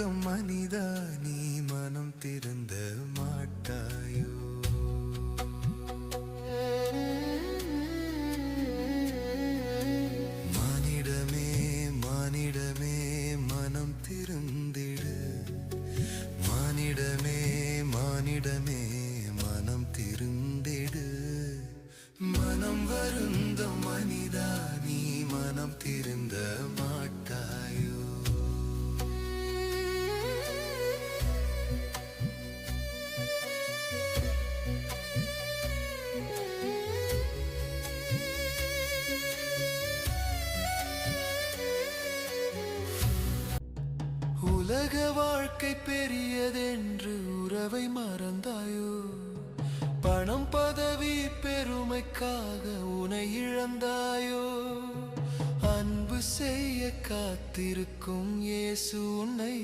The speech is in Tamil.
தங்கம் மனிதா நீ மனம் திருந்த மாட்டாயோ? மானிடமே மானிடமே மனம் திருந்திடு, மானிடமே மானிடமே மனம் திருந்திடு. மனம் வருந்த மனிதா நீ மனம் திருந்த மாட்டாயோ? உலக வாழ்க்கை பெரியதென்று உறவை மறந்தாயோ? பணம் பதவி பெருமைக்காக உனை இழந்தாயோ? அன்பு செய்ய காத்திருக்கும் இயேசு உன்னை